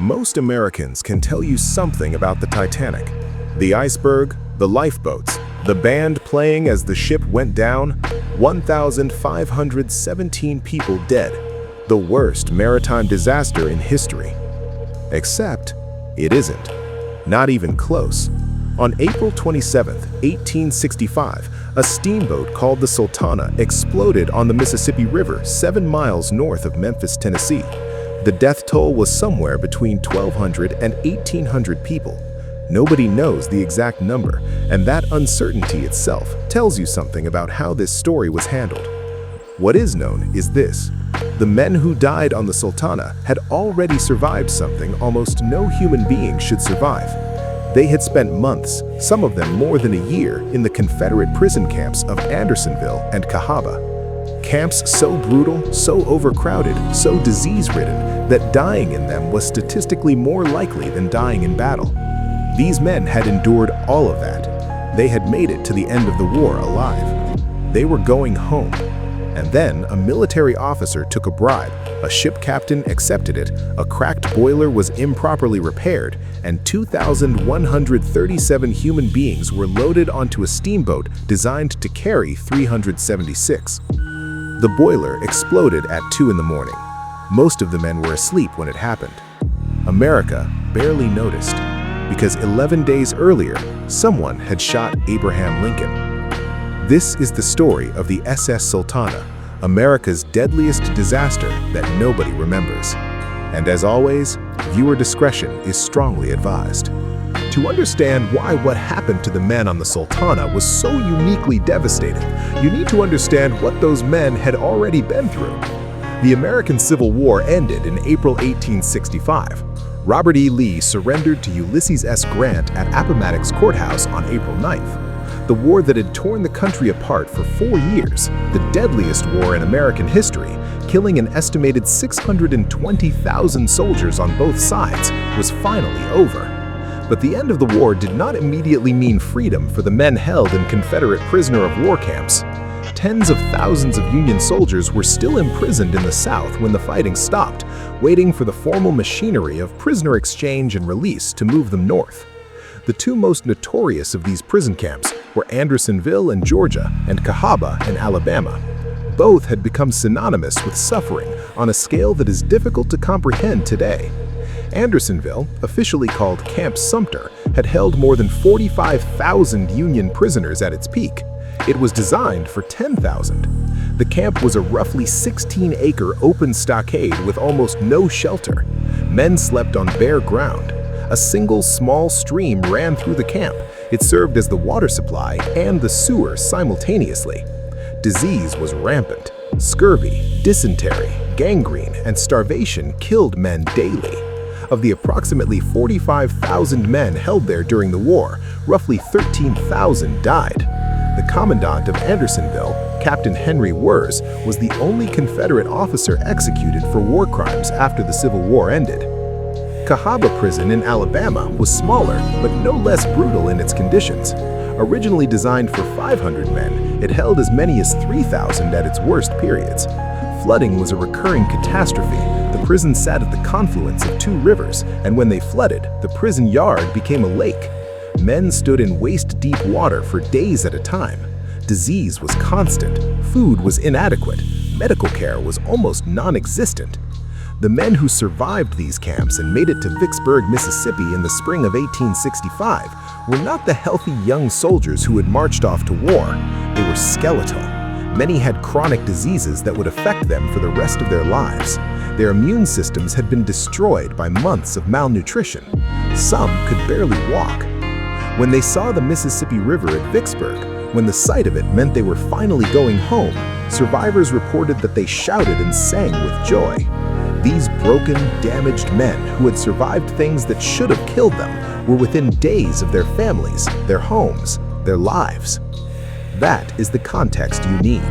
Most Americans can tell you something about the Titanic. The iceberg, the lifeboats, the band playing as the ship went down, 1,517 people dead. The worst maritime disaster in history. Except, it isn't. Not even close. On April 27, 1865, a steamboat called the Sultana exploded on the Mississippi River 7 miles north of Memphis, Tennessee. The death toll was somewhere between 1,200 and 1,800 people. Nobody knows the exact number, and that uncertainty itself tells you something about how this story was handled. What is known is this: the men who died on the Sultana had already survived something almost no human being should survive. They had spent months, some of them more than a year, in the Confederate prison camps of Andersonville and Cahaba. Camps so brutal, so overcrowded, so disease-ridden that dying in them was statistically more likely than dying in battle. These men had endured all of that. They had made it to the end of the war alive. They were going home. And then a military officer took a bribe, a ship captain accepted it, a cracked boiler was improperly repaired, and 2,137 human beings were loaded onto a steamboat designed to carry 376. The boiler exploded at 2 in the morning. Most of the men were asleep when it happened. America barely noticed, because 11 days earlier, someone had shot Abraham Lincoln. This is the story of the SS Sultana, America's deadliest disaster that nobody remembers. And as always, viewer discretion is strongly advised. To understand why what happened to the men on the Sultana was so uniquely devastating, you need to understand what those men had already been through. The American Civil War ended in April 1865. Robert E. Lee surrendered to Ulysses S. Grant at Appomattox Courthouse on April 9th. The war that had torn the country apart for 4 years, the deadliest war in American history, killing an estimated 620,000 soldiers on both sides, was finally over. But the end of the war did not immediately mean freedom for the men held in Confederate prisoner of war camps. Tens of thousands of Union soldiers were still imprisoned in the South when the fighting stopped, waiting for the formal machinery of prisoner exchange and release to move them north. The two most notorious of these prison camps were Andersonville in Georgia and Cahaba in Alabama. Both had become synonymous with suffering on a scale that is difficult to comprehend today. Andersonville, officially called Camp Sumter, had held more than 45,000 Union prisoners at its peak. It was designed for 10,000. The camp was a roughly 16-acre open stockade with almost no shelter. Men slept on bare ground. A single small stream ran through the camp. It served as the water supply and the sewer simultaneously. Disease was rampant. Scurvy, dysentery, gangrene, and starvation killed men daily. Of the approximately 45,000 men held there during the war, roughly 13,000 died. The commandant of Andersonville, Captain Henry Wirz, was the only Confederate officer executed for war crimes after the Civil War ended. Cahaba Prison in Alabama was smaller, but no less brutal in its conditions. Originally designed for 500 men, it held as many as 3,000 at its worst periods. Flooding was a recurring catastrophe. The prison sat at the confluence of 2 rivers, and when they flooded, the prison yard became a lake. Men stood in waist-deep water for days at a time. Disease was constant, food was inadequate, medical care was almost non-existent. The men who survived these camps and made it to Vicksburg, Mississippi in the spring of 1865 were not the healthy young soldiers who had marched off to war. They were skeletal. Many had chronic diseases that would affect them for the rest of their lives. Their immune systems had been destroyed by months of malnutrition. Some could barely walk. When they saw the Mississippi River at Vicksburg, when the sight of it meant they were finally going home, survivors reported that they shouted and sang with joy. These broken, damaged men who had survived things that should have killed them were within days of their families, their homes, their lives. That is the context you need.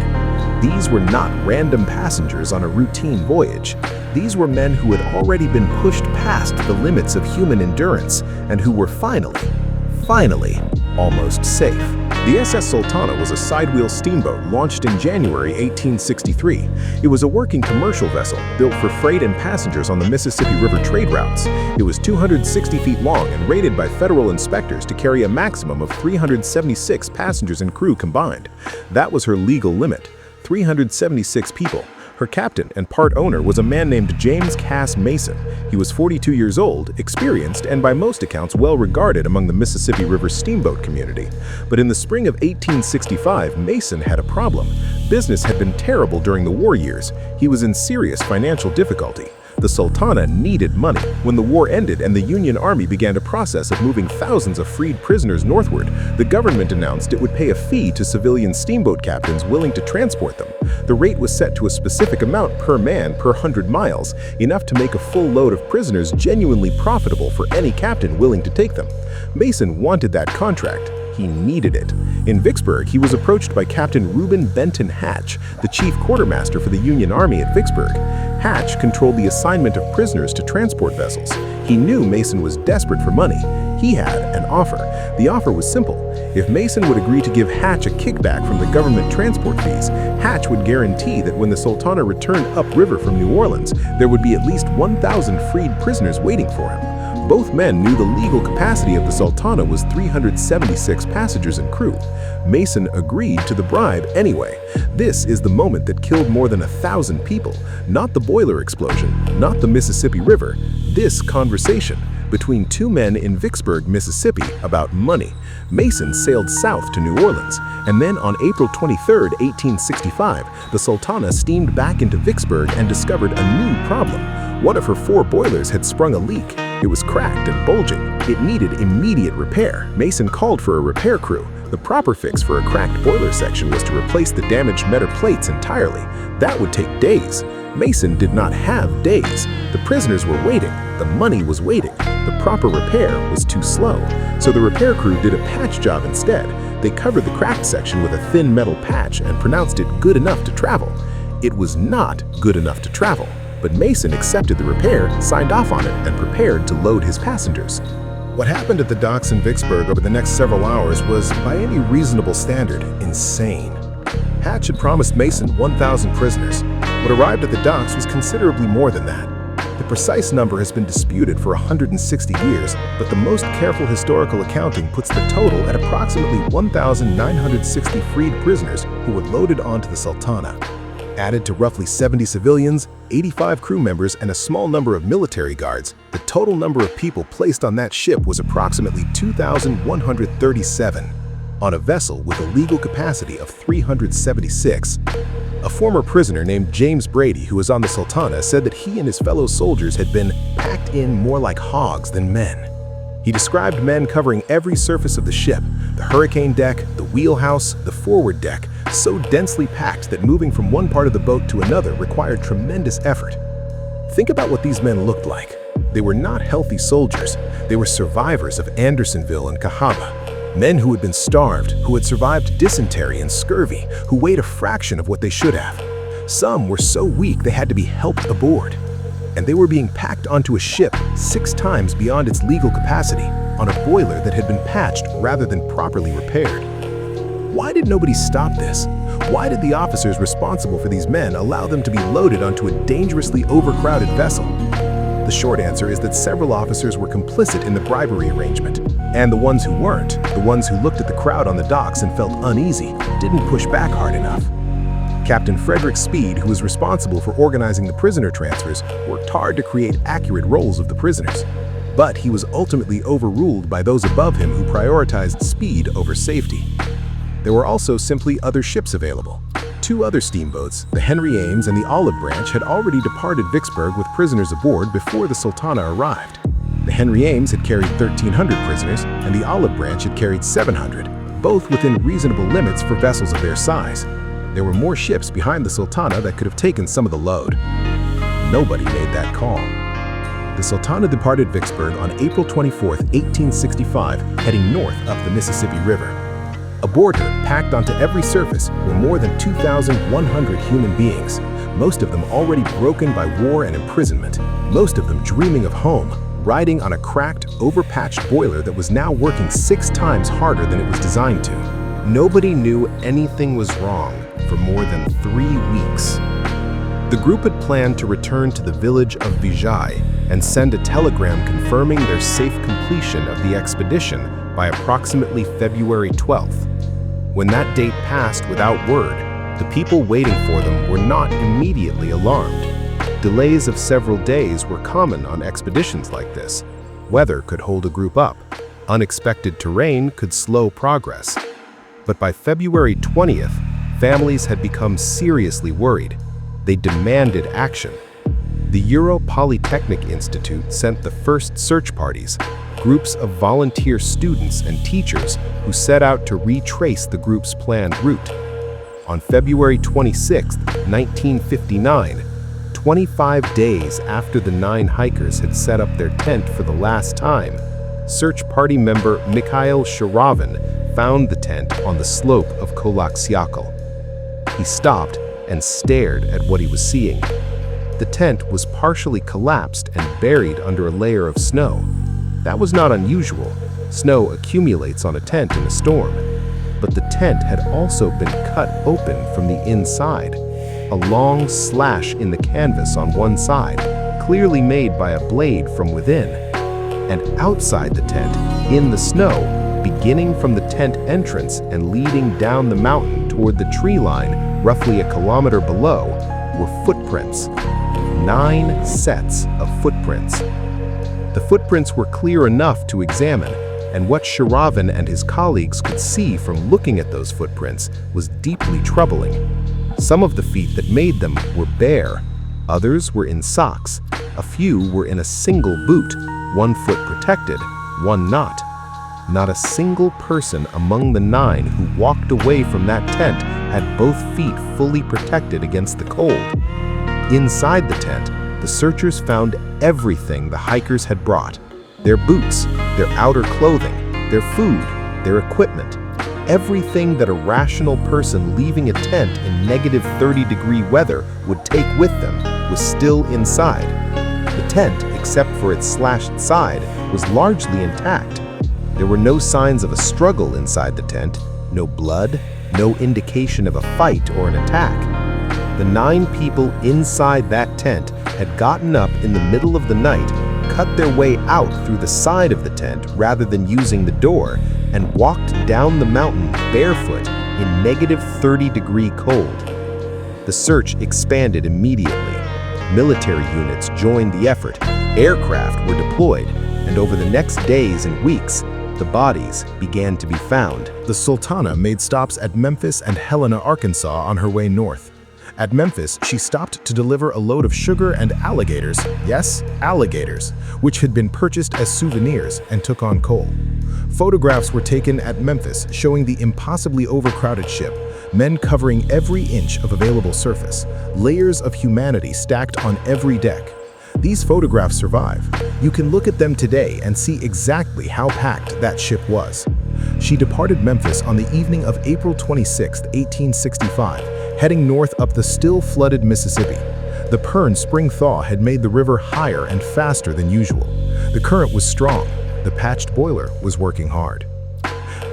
These were not random passengers on a routine voyage. These were men who had already been pushed past the limits of human endurance and who were finally, almost safe. The SS Sultana was a sidewheel steamboat launched in January 1863. It was a working commercial vessel built for freight and passengers on the Mississippi River trade routes. It was 260 feet long and rated by federal inspectors to carry a maximum of 376 passengers and crew combined. That was her legal limit, 376 people. Her captain and part owner was a man named James Cass Mason. He was 42 years old, experienced, and by most accounts well regarded among the Mississippi River steamboat community. But in the spring of 1865, Mason had a problem. Business had been terrible during the war years. He was in serious financial difficulty. The Sultana needed money. When the war ended and the Union Army began a process of moving thousands of freed prisoners northward, the government announced it would pay a fee to civilian steamboat captains willing to transport them. The rate was set to a specific amount per man per 100 miles, enough to make a full load of prisoners genuinely profitable for any captain willing to take them. Mason wanted that contract. He needed it. In Vicksburg, he was approached by Captain Reuben Benton Hatch, the chief quartermaster for the Union Army at Vicksburg. Hatch controlled the assignment of prisoners to transport vessels. He knew Mason was desperate for money. He had an offer. The offer was simple. If Mason would agree to give Hatch a kickback from the government transport fees, Hatch would guarantee that when the Sultana returned upriver from New Orleans, there would be at least 1,000 freed prisoners waiting for him. Both men knew the legal capacity of the Sultana was 376 passengers and crew. Mason agreed to the bribe anyway. This is the moment that killed more than 1,000 people. Not the boiler explosion, not the Mississippi River. This conversation between two men in Vicksburg, Mississippi about money. Mason sailed south to New Orleans, and then on April 23, 1865, the Sultana steamed back into Vicksburg and discovered a new problem. One of her 4 boilers had sprung a leak. It was cracked and bulging. It needed immediate repair. Mason called for a repair crew. The proper fix for a cracked boiler section was to replace the damaged metal plates entirely. That would take days. Mason did not have days. The prisoners were waiting. The money was waiting. The proper repair was too slow. So the repair crew did a patch job instead. They covered the cracked section with a thin metal patch and pronounced it good enough to travel. It was not good enough to travel. But Mason accepted the repair, signed off on it, and prepared to load his passengers. What happened at the docks in Vicksburg over the next several hours was, by any reasonable standard, insane. Hatch had promised Mason 1,000 prisoners. What arrived at the docks was considerably more than that. The precise number has been disputed for 160 years, but the most careful historical accounting puts the total at approximately 1,960 freed prisoners who were loaded onto the Sultana. Added to roughly 70 civilians, 85 crew members, and a small number of military guards, the total number of people placed on that ship was approximately 2,137, on a vessel with a legal capacity of 376. A former prisoner named James Brady, who was on the Sultana, said that he and his fellow soldiers had been packed in more like hogs than men. He described men covering every surface of the ship, the hurricane deck, the wheelhouse, the forward deck, so densely packed that moving from one part of the boat to another required tremendous effort. Think about what these men looked like. They were not healthy soldiers. They were survivors of Andersonville and Cahaba. Men who had been starved, who had survived dysentery and scurvy, who weighed a fraction of what they should have. Some were so weak they had to be helped aboard. And they were being packed onto a ship 6 times beyond its legal capacity, on a boiler that had been patched rather than properly repaired. Why did nobody stop this? Why did the officers responsible for these men allow them to be loaded onto a dangerously overcrowded vessel? The short answer is that several officers were complicit in the bribery arrangement, and the ones who weren't, the ones who looked at the crowd on the docks and felt uneasy, didn't push back hard enough. Captain Frederick Speed, who was responsible for organizing the prisoner transfers, worked hard to create accurate rolls of the prisoners. But he was ultimately overruled by those above him who prioritized speed over safety. There were also simply other ships available. 2 other steamboats, the Henry Ames and the Olive Branch, had already departed Vicksburg with prisoners aboard before the Sultana arrived. The Henry Ames had carried 1,300 prisoners, and the Olive Branch had carried 700, both within reasonable limits for vessels of their size. There were more ships behind the Sultana that could have taken some of the load. Nobody made that call. The Sultana departed Vicksburg on April 24, 1865, heading north up the Mississippi River. Aboard her, packed onto every surface, were more than 2,100 human beings, most of them already broken by war and imprisonment, most of them dreaming of home, riding on a cracked, overpatched boiler that was now working 6 times harder than it was designed to. Nobody knew anything was wrong for more than 3 weeks. The group had planned to return to the village of Vijay and send a telegram confirming their safe completion of the expedition by approximately February 12th. When that date passed without word, the people waiting for them were not immediately alarmed. Delays of several days were common on expeditions like this. Weather could hold a group up. Unexpected terrain could slow progress. But by February 20th, families had become seriously worried. They demanded action. The Euro Polytechnic Institute sent the first search parties, groups of volunteer students and teachers who set out to retrace the group's planned route. On February 26, 1959, 25 days after the 9 hikers had set up their tent for the last time, search party member Mikhail Sharavin found the tent on the slope of Kolaksiakal. He stopped and stared at what he was seeing. The tent was partially collapsed and buried under a layer of snow. That was not unusual. Snow accumulates on a tent in a storm. But the tent had also been cut open from the inside. A long slash in the canvas on one side, clearly made by a blade from within. And outside the tent, in the snow, beginning from the tent entrance and leading down the mountain toward the tree line, roughly a kilometer below, were footprints. 9 sets of footprints. The footprints were clear enough to examine, and what Sharavin and his colleagues could see from looking at those footprints was deeply troubling. Some of the feet that made them were bare. Others were in socks. A few were in a single boot, one foot protected, one not. Not a single person among the 9 who walked away from that tent had both feet fully protected against the cold. Inside the tent, the searchers found everything the hikers had brought. Their boots, their outer clothing, their food, their equipment. Everything that a rational person leaving a tent in negative 30-degree weather would take with them was still inside. The tent, except for its slashed side, was largely intact. There were no signs of a struggle inside the tent, no blood, no indication of a fight or an attack. The 9 people inside that tent had gotten up in the middle of the night, cut their way out through the side of the tent rather than using the door, and walked down the mountain barefoot in negative 30-degree cold. The search expanded immediately. Military units joined the effort, aircraft were deployed, and over the next days and weeks, the bodies began to be found. The Sultana made stops at Memphis and Helena, Arkansas on her way north. At Memphis, she stopped to deliver a load of sugar and alligators, yes, alligators, which had been purchased as souvenirs and took on coal. Photographs were taken at Memphis showing the impossibly overcrowded ship, men covering every inch of available surface, layers of humanity stacked on every deck. These photographs survive. You can look at them today and see exactly how packed that ship was. She departed Memphis on the evening of April 26, 1865, heading north up the still-flooded Mississippi. The Pern spring thaw had made the river higher and faster than usual. The current was strong. The patched boiler was working hard.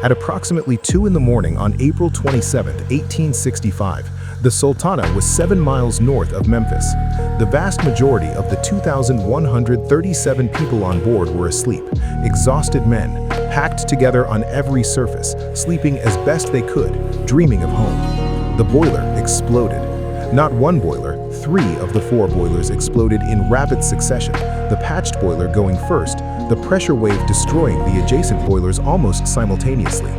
At approximately 2 in the morning on April 27, 1865, the Sultana was 7 miles north of Memphis. The vast majority of the 2,137 people on board were asleep, exhausted men, packed together on every surface, sleeping as best they could, dreaming of home. The boiler exploded. Not one boiler, 3 of the 4 boilers exploded in rapid succession, the patched boiler going first, the pressure wave destroying the adjacent boilers almost simultaneously.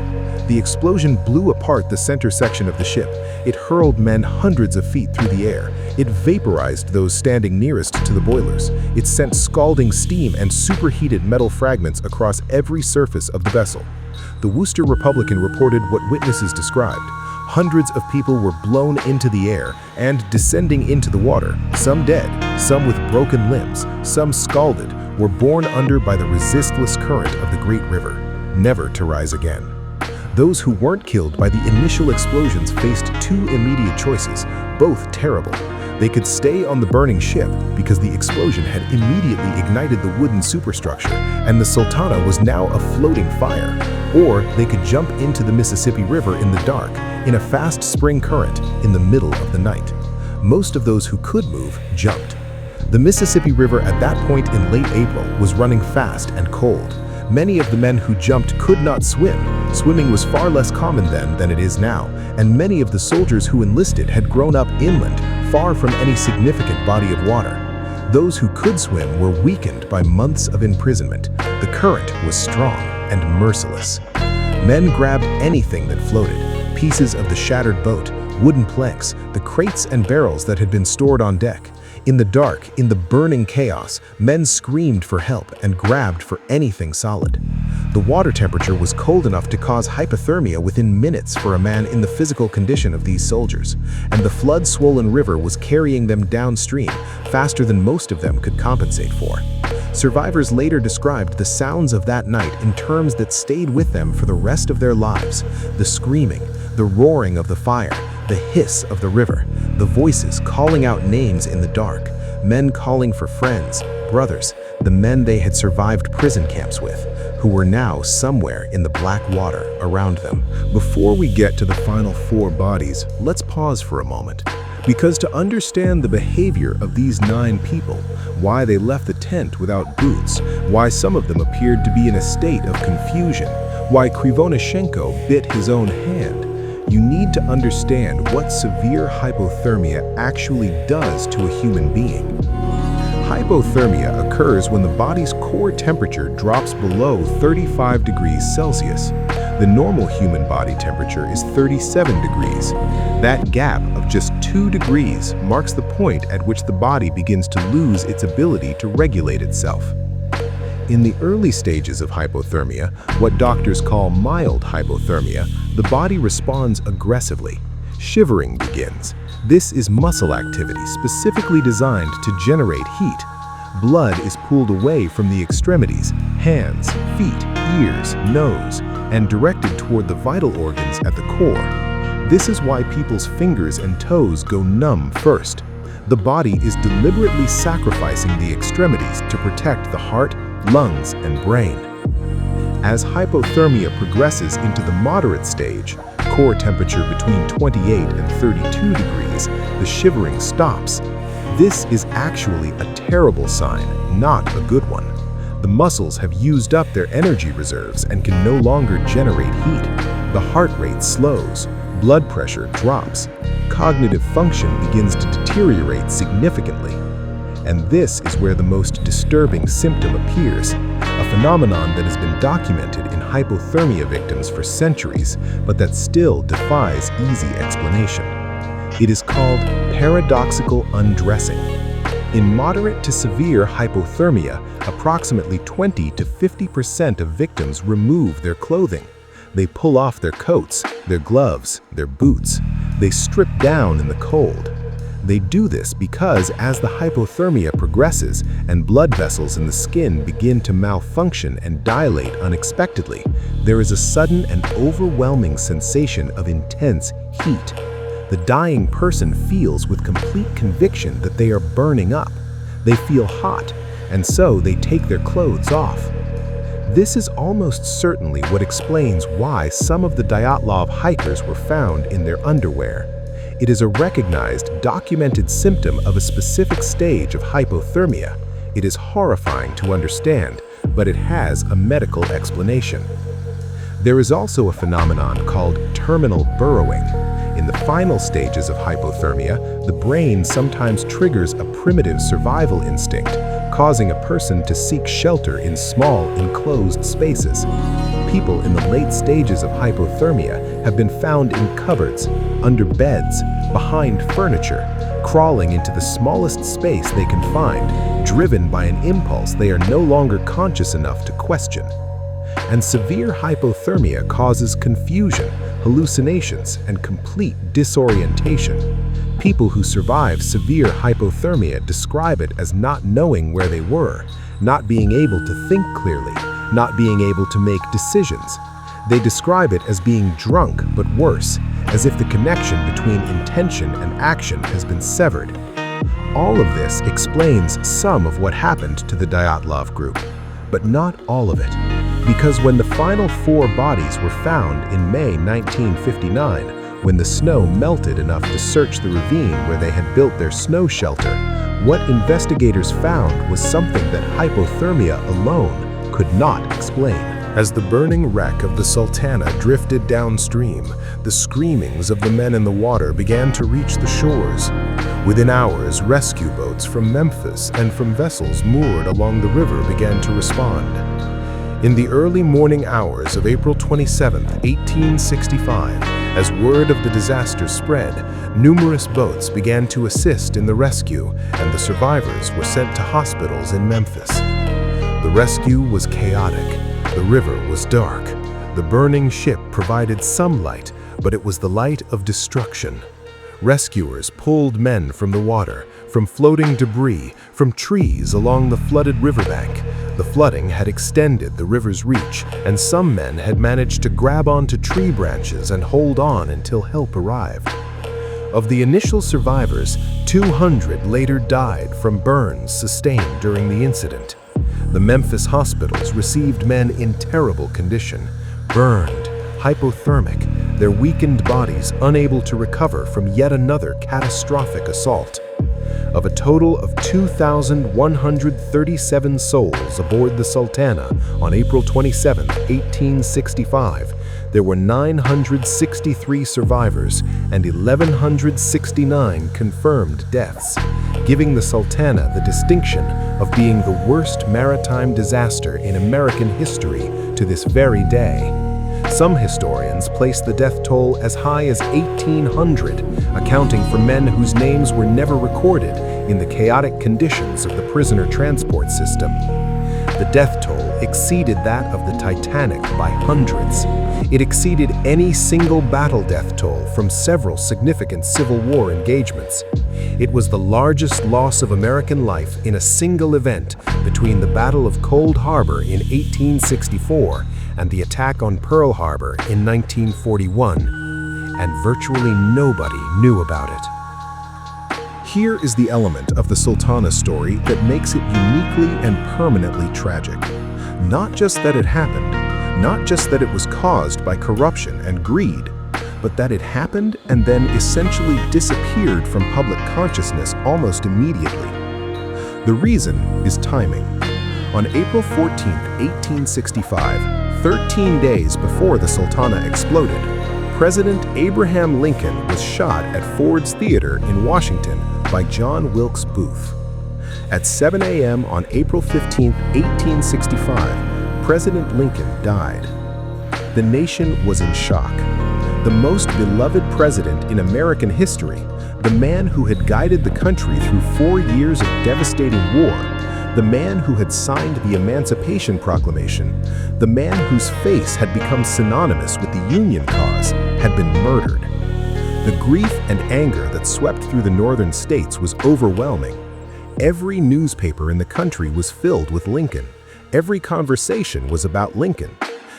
The explosion blew apart the center section of the ship. It hurled men hundreds of feet through the air. It vaporized those standing nearest to the boilers. It sent scalding steam and superheated metal fragments across every surface of the vessel. The Worcester Republican reported what witnesses described. Hundreds of people were blown into the air and descending into the water, some dead, some with broken limbs, some scalded, were borne under by the resistless current of the great river, never to rise again. Those who weren't killed by the initial explosions faced 2 immediate choices, both terrible. They could stay on the burning ship because the explosion had immediately ignited the wooden superstructure, and the Sultana was now a floating fire. Or they could jump into the Mississippi River in the dark, in a fast spring current, in the middle of the night. Most of those who could move jumped. The Mississippi River at that point in late April was running fast and cold. Many of the men who jumped could not swim. Swimming was far less common then than it is now, and many of the soldiers who enlisted had grown up inland, far from any significant body of water. Those who could swim were weakened by months of imprisonment. The current was strong and merciless. Men grabbed anything that floated: pieces of the shattered boat, wooden planks, the crates and barrels that had been stored on deck. In the dark, in the burning chaos, men screamed for help and grabbed for anything solid. The water temperature was cold enough to cause hypothermia within minutes for a man in the physical condition of these soldiers, and the flood-swollen river was carrying them downstream faster than most of them could compensate for. Survivors later described the sounds of that night in terms that stayed with them for the rest of their lives: the screaming, the roaring of the fire, the hiss of the river, the voices calling out names in the dark, men calling for friends, brothers, the men they had survived prison camps with, who were now somewhere in the black water around them. Before we get to the final 4 bodies, let's pause for a moment. Because to understand the behavior of these 9 people, why they left the tent without boots, why some of them appeared to be in a state of confusion, why Krivonischenko bit his own hand, you need to understand what severe hypothermia actually does to a human being. Hypothermia occurs when the body's core temperature drops below 35 degrees Celsius. The normal human body temperature is 37 degrees. That gap of just 2 degrees marks the point at which the body begins to lose its ability to regulate itself. In the early stages of hypothermia, what doctors call mild hypothermia, the body responds aggressively. Shivering begins. This is muscle activity specifically designed to generate heat. Blood is pulled away from the extremities, hands, feet, ears, nose, and directed toward the vital organs at the core. This is why people's fingers and toes go numb first. The body is deliberately sacrificing the extremities to protect the heart, lungs, and brain. As hypothermia progresses into the moderate stage, core temperature between 28 and 32 degrees, the shivering stops. This is actually a terrible sign, not a good one. The muscles have used up their energy reserves and can no longer generate heat. The heart rate slows, blood pressure drops, cognitive function begins to deteriorate significantly. And this is where the most disturbing symptom appears, a phenomenon that has been documented in hypothermia victims for centuries, but that still defies easy explanation. It is called paradoxical undressing. In moderate to severe hypothermia, approximately 20 to 50% of victims remove their clothing. They pull off their coats, their gloves, their boots. They strip down in the cold. They do this because as the hypothermia progresses and blood vessels in the skin begin to malfunction and dilate unexpectedly, there is a sudden and overwhelming sensation of intense heat. The dying person feels with complete conviction that they are burning up. They feel hot, and so they take their clothes off. This is almost certainly what explains why some of the Dyatlov hikers were found in their underwear. It is a recognized, documented symptom of a specific stage of hypothermia. It is horrifying to understand, but it has a medical explanation. There is also a phenomenon called terminal burrowing. In the final stages of hypothermia, the brain sometimes triggers a primitive survival instinct, causing a person to seek shelter in small, enclosed spaces. People in the late stages of hypothermia have been found in cupboards, under beds, behind furniture, crawling into the smallest space they can find, driven by an impulse they are no longer conscious enough to question. And severe hypothermia causes confusion, hallucinations, and complete disorientation. People who survive severe hypothermia describe it as not knowing where they were, not being able to think clearly, not being able to make decisions. They describe it as being drunk, but worse, as if the connection between intention and action has been severed. All of this explains some of what happened to the Dyatlov group, but not all of it. Because when the final 4 bodies were found in May 1959, when the snow melted enough to search the ravine where they had built their snow shelter, what investigators found was something that hypothermia alone could not explain. As the burning wreck of the Sultana drifted downstream, the screamings of the men in the water began to reach the shores. Within hours, rescue boats from Memphis and from vessels moored along the river began to respond. In the early morning hours of April 27, 1865, as word of the disaster spread, numerous boats began to assist in the rescue, and the survivors were sent to hospitals in Memphis. The rescue was chaotic. The river was dark. The burning ship provided some light, but it was the light of destruction. Rescuers pulled men from the water, from floating debris, from trees along the flooded riverbank. The flooding had extended the river's reach, and some men had managed to grab onto tree branches and hold on until help arrived. Of the initial survivors, 200 later died from burns sustained during the incident. The Memphis hospitals received men in terrible condition, burned, hypothermic, their weakened bodies unable to recover from yet another catastrophic assault. Of a total of 2,137 souls aboard the Sultana on April 27, 1865, there were 963 survivors and 1,169 confirmed deaths, giving the Sultana the distinction of being the worst maritime disaster in American history to this very day. Some historians place the death toll as high as 1,800, accounting for men whose names were never recorded in the chaotic conditions of the prisoner transport system. The death toll exceeded that of the Titanic by hundreds. It exceeded any single battle death toll from several significant Civil War engagements. It was the largest loss of American life in a single event between the Battle of Cold Harbor in 1864 and the attack on Pearl Harbor in 1941, and virtually nobody knew about it. Here is the element of the Sultana story that makes it uniquely and permanently tragic. Not just that it happened, not just that it was caused by corruption and greed, but that it happened and then essentially disappeared from public consciousness almost immediately. The reason is timing. On April 14, 1865, 13 days before the Sultana exploded, President Abraham Lincoln was shot at Ford's Theater in Washington by John Wilkes Booth. At 7 a.m. on April 15, 1865, President Lincoln died. The nation was in shock. The most beloved president in American history, the man who had guided the country through 4 years of devastating war, the man who had signed the Emancipation Proclamation, the man whose face had become synonymous with the Union cause, had been murdered. The grief and anger that swept through the northern states was overwhelming. Every newspaper in the country was filled with Lincoln. Every conversation was about Lincoln.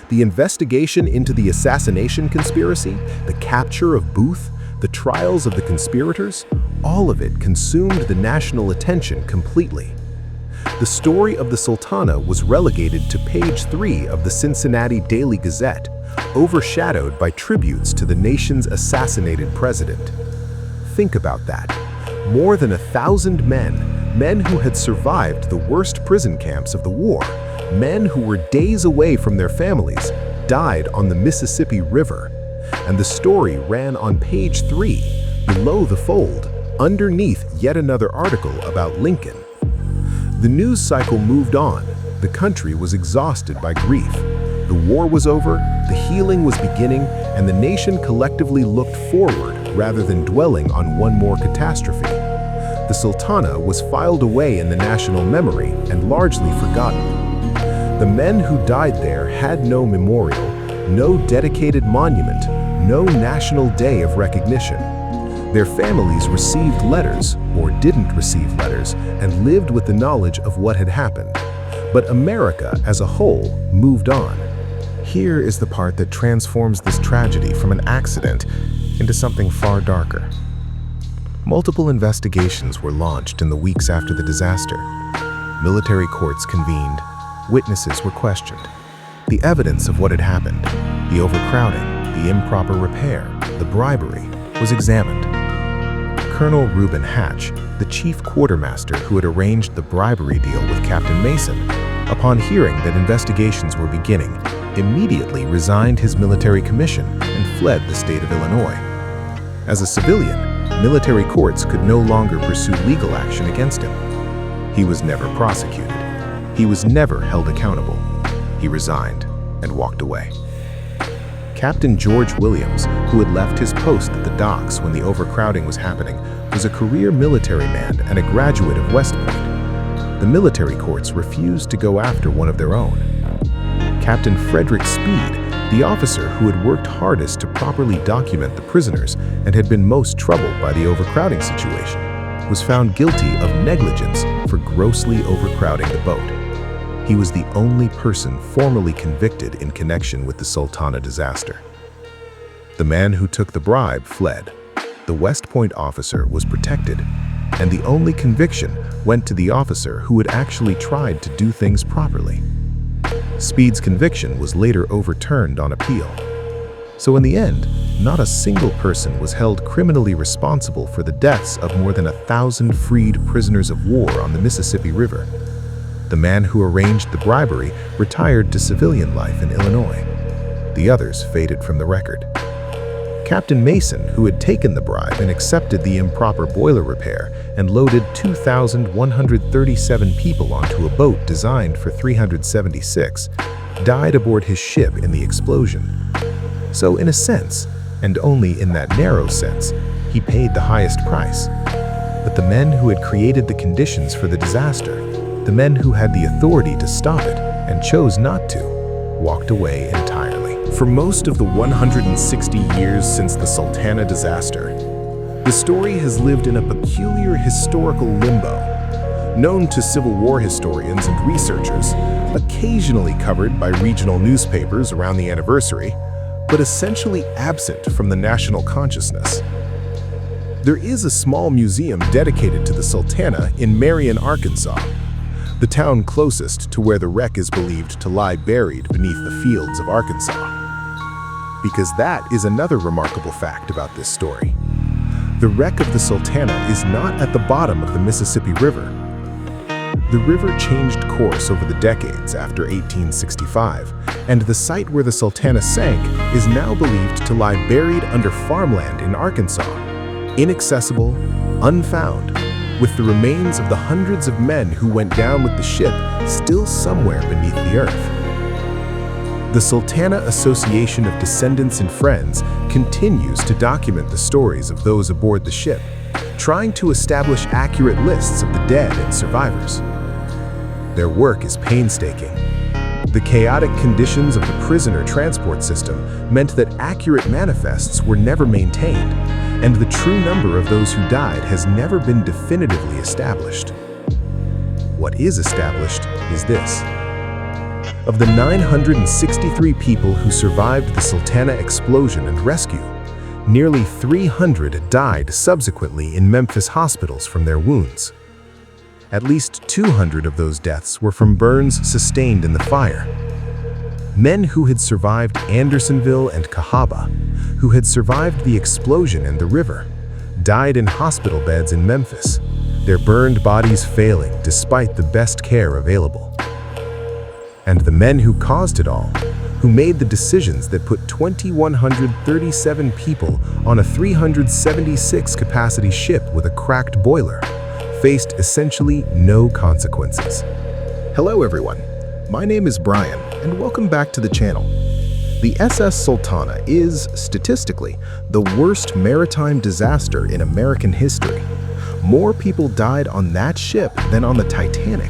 The investigation into the assassination conspiracy, the capture of Booth, the trials of the conspirators, all of it consumed the national attention completely. The story of the Sultana was relegated to page 3 of the Cincinnati Daily Gazette, overshadowed by tributes to the nation's assassinated president. Think about that. More than 1,000 men who had survived the worst prison camps of the war, men who were days away from their families, died on the Mississippi River. And the story ran on page 3, below the fold, underneath yet another article about Lincoln. The news cycle moved on. The country was exhausted by grief. The war was over, the healing was beginning, and the nation collectively looked forward rather than dwelling on one more catastrophe. The Sultana was filed away in the national memory and largely forgotten. The men who died there had no memorial, no dedicated monument, no national day of recognition. Their families received letters, or didn't receive letters, and lived with the knowledge of what had happened. But America as a whole moved on. Here is the part that transforms this tragedy from an accident into something far darker. Multiple investigations were launched in the weeks after the disaster. Military courts convened, witnesses were questioned. The evidence of what had happened, the overcrowding, the improper repair, the bribery, was examined. Colonel Reuben Hatch, the chief quartermaster who had arranged the bribery deal with Captain Mason, upon hearing that investigations were beginning, immediately resigned his military commission and fled the state of Illinois. As a civilian, military courts could no longer pursue legal action against him. He was never prosecuted. He was never held accountable. He resigned and walked away. Captain George Williams, who had left his post at the docks when the overcrowding was happening, was a career military man and a graduate of West Point. The military courts refused to go after one of their own. Captain Frederick Speed, the officer who had worked hardest to properly document the prisoners and had been most troubled by the overcrowding situation, was found guilty of negligence for grossly overcrowding the boat. He was the only person formally convicted in connection with the Sultana disaster. The man who took the bribe fled. The West Point officer was protected, and the only conviction went to the officer who had actually tried to do things properly. Speed's conviction was later overturned on appeal. So in the end, not a single person was held criminally responsible for the deaths of more than 1,000 freed prisoners of war on the Mississippi River. The man who arranged the bribery retired to civilian life in Illinois. The others faded from the record. Captain Mason, who had taken the bribe and accepted the improper boiler repair and loaded 2,137 people onto a boat designed for 376, died aboard his ship in the explosion. So in a sense, and only in that narrow sense, he paid the highest price. But the men who had created the conditions for the disaster, the men who had the authority to stop it and chose not to, walked away entirely. For most of the 160 years since the Sultana disaster, the story has lived in a peculiar historical limbo, known to Civil War historians and researchers, occasionally covered by regional newspapers around the anniversary, but essentially absent from the national consciousness. There is a small museum dedicated to the Sultana in Marion, Arkansas, the town closest to where the wreck is believed to lie buried beneath the fields of Arkansas. Because that is another remarkable fact about this story. The wreck of the Sultana is not at the bottom of the Mississippi River. The river changed course over the decades after 1865, and the site where the Sultana sank is now believed to lie buried under farmland in Arkansas, inaccessible, unfound, with the remains of the hundreds of men who went down with the ship still somewhere beneath the earth. The Sultana Association of Descendants and Friends continues to document the stories of those aboard the ship, trying to establish accurate lists of the dead and survivors. Their work is painstaking. The chaotic conditions of the prisoner transport system meant that accurate manifests were never maintained, and the true number of those who died has never been definitively established. What is established is this. Of the 963 people who survived the Sultana explosion and rescue, nearly 300 died subsequently in Memphis hospitals from their wounds. At least 200 of those deaths were from burns sustained in the fire. Men who had survived Andersonville and Cahaba, who had survived the explosion and the river, died in hospital beds in Memphis, their burned bodies failing despite the best care available. And the men who caused it all, who made the decisions that put 2,137 people on a 376-capacity ship with a cracked boiler, faced essentially no consequences. Hello everyone, my name is Brian, and welcome back to the channel. The SS Sultana is, statistically, the worst maritime disaster in American history. More people died on that ship than on the Titanic.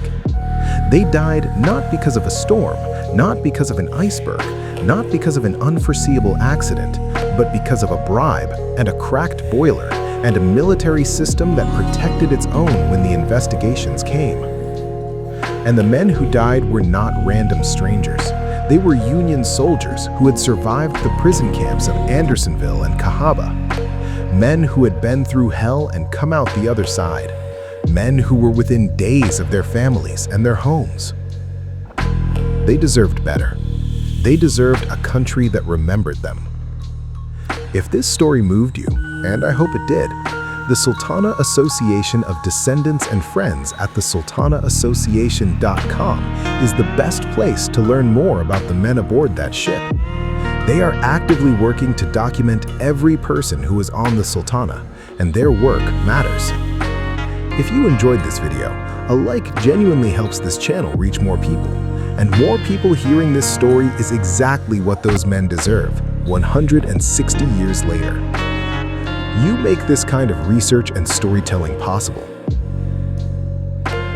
They died not because of a storm, not because of an iceberg, not because of an unforeseeable accident, but because of a bribe and a cracked boiler and a military system that protected its own when the investigations came. And the men who died were not random strangers. They were Union soldiers who had survived the prison camps of Andersonville and Cahaba. Men who had been through hell and come out the other side. Men who were within days of their families and their homes. They deserved better. They deserved a country that remembered them. If this story moved you, and I hope it did, the Sultana Association of Descendants and Friends at thesultanaassociation.com is the best place to learn more about the men aboard that ship. They are actively working to document every person who is on the Sultana, and their work matters. If you enjoyed this video, a like genuinely helps this channel reach more people. And more people hearing this story is exactly what those men deserve, 160 years later. You make this kind of research and storytelling possible.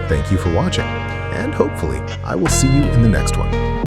Thank you for watching, and hopefully, I will see you in the next one.